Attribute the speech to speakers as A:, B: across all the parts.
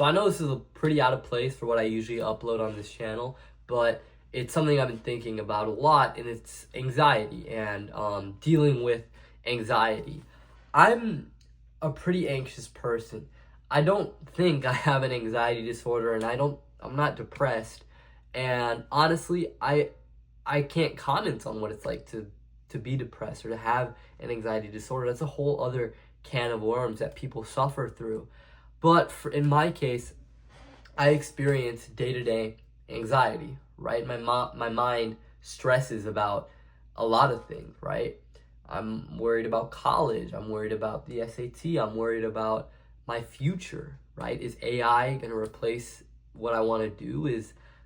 A: So I know this is a pretty out of place for what I usually upload on this channel, but it's something I've been thinking about a lot, and it's anxiety and dealing with anxiety. I'm a pretty anxious person. I don't think I have an anxiety disorder, and I'm not depressed. And honestly, I can't comment on what it's like to be depressed or to have an anxiety disorder. That's a whole other can of worms that people suffer through. But in my case, I experience day-to-day anxiety, right? My mind stresses about a lot of things, right? I'm worried about college. I'm worried about the SAT. I'm worried about my future, right? Is AI going to replace what I want to do?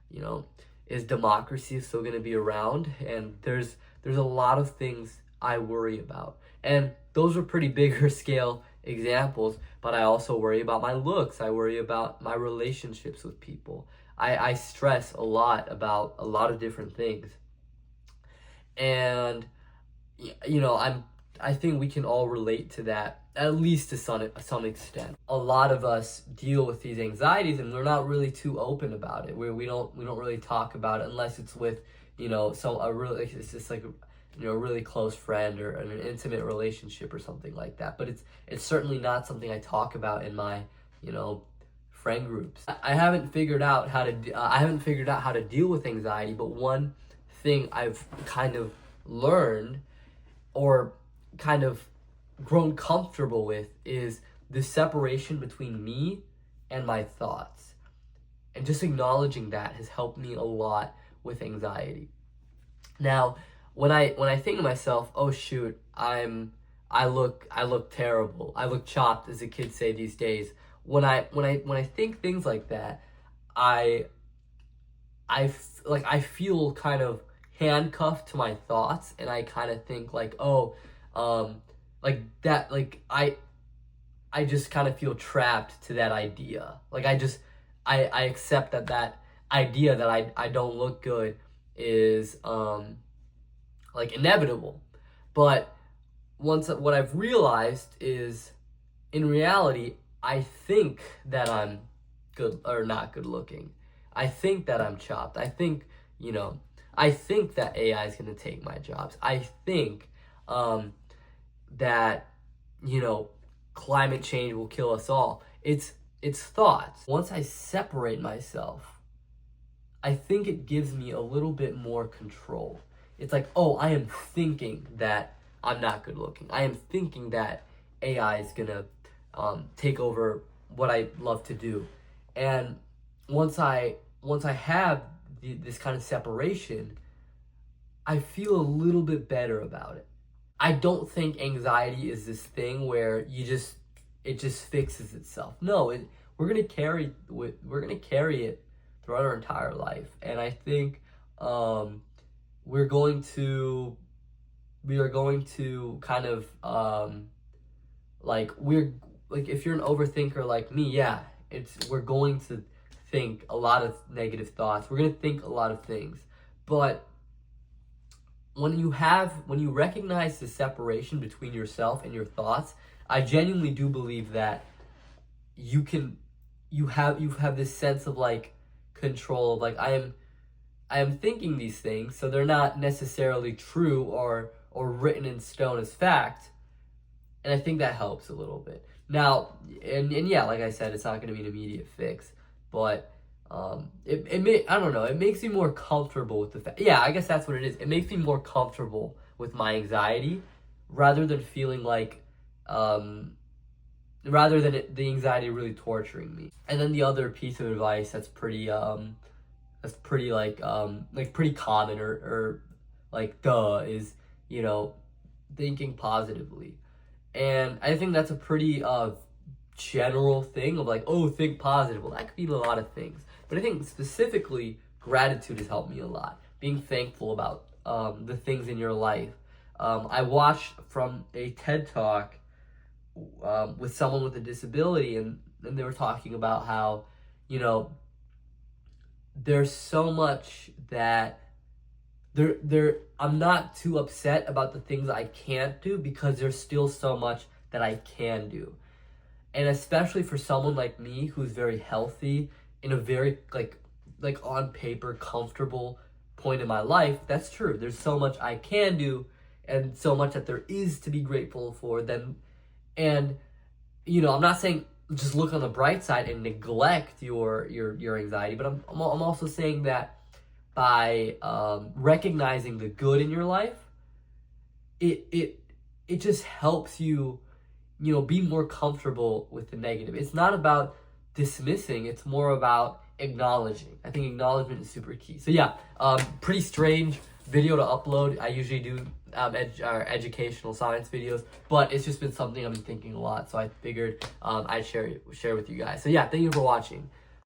A: You know, is democracy still going to be around? And there's a lot of things I worry about. And those are pretty bigger scale examples, but I also worry about my looks. I worry about my relationships with people. I stress a lot about a lot of different things. And I think we can all relate to that, at least to some extent. A lot of us deal with these anxieties, and we're not really too open about it. We don't really talk about it unless it's with it's just like a really close friend or an intimate relationship or something like that. But it's certainly not something I talk about in my friend groups. I haven't figured out how to deal with anxiety, but one thing I've kind of learned or kind of grown comfortable with is the separation between me and my thoughts. And just acknowledging that has helped me a lot with anxiety. Now, when I think to myself, oh shoot, I look terrible. I look chopped, as the kids say these days. When I think things like that, I feel kind of handcuffed to my thoughts, and I kind of think like, I just kind of feel trapped to that idea. Like I accept that idea that I don't look good is inevitable. But what I've realized is, in reality, I think that I'm good or not good looking. I think that I'm chopped. I think that AI is going to take my jobs. I think that climate change will kill us all. It's thoughts. Once I separate myself, I think it gives me a little bit more control. It's like, oh, I am thinking that I'm not good looking. I am thinking that AI is going to take over what I love to do. And once I have this kind of separation, I feel a little bit better about it. I don't think anxiety is this thing where it just fixes itself. No, we're gonna carry it throughout our entire life, and I think we are going to kind of if you're an overthinker like me, yeah, we're going to think a lot of negative thoughts. We're going to think a lot of things. But when you recognize the separation between yourself and your thoughts, I genuinely do believe that you have this sense of control of I am thinking these things, so they're not necessarily true or written in stone as fact. And I think that helps a little bit. Now, and yeah, like I said, it's not going to be an immediate fix, but I don't know, it makes me more comfortable with the fact. Yeah, I guess that's what it is. It makes me more comfortable with my anxiety rather than feeling the anxiety really torturing me. And then the other piece of advice that's pretty pretty common or duh is, thinking positively. And I think that's a pretty general thing of think positive. Well, that could be a lot of things. But I think specifically gratitude has helped me a lot. Being thankful about the things in your life. I watched from a TED Talk with someone with a disability, and they were talking about how, there's so much that I'm not too upset about the things I can't do because there's still so much that I can do. And especially for someone like me who's very healthy, in a very like on paper comfortable point in my life, that's true. There's so much I can do and so much that there is to be grateful for. Then, and I'm not saying just look on the bright side and neglect your anxiety, but I'm also saying that by recognizing the good in your life, it just helps you, be more comfortable with the negative. It's not about dismissing, it's more about acknowledging. I think acknowledgement is super key. So yeah, pretty strange video to upload. I usually do educational science videos, but it's just been something I've been thinking a lot, so I figured I'd share with you guys. So yeah, thank you for watching.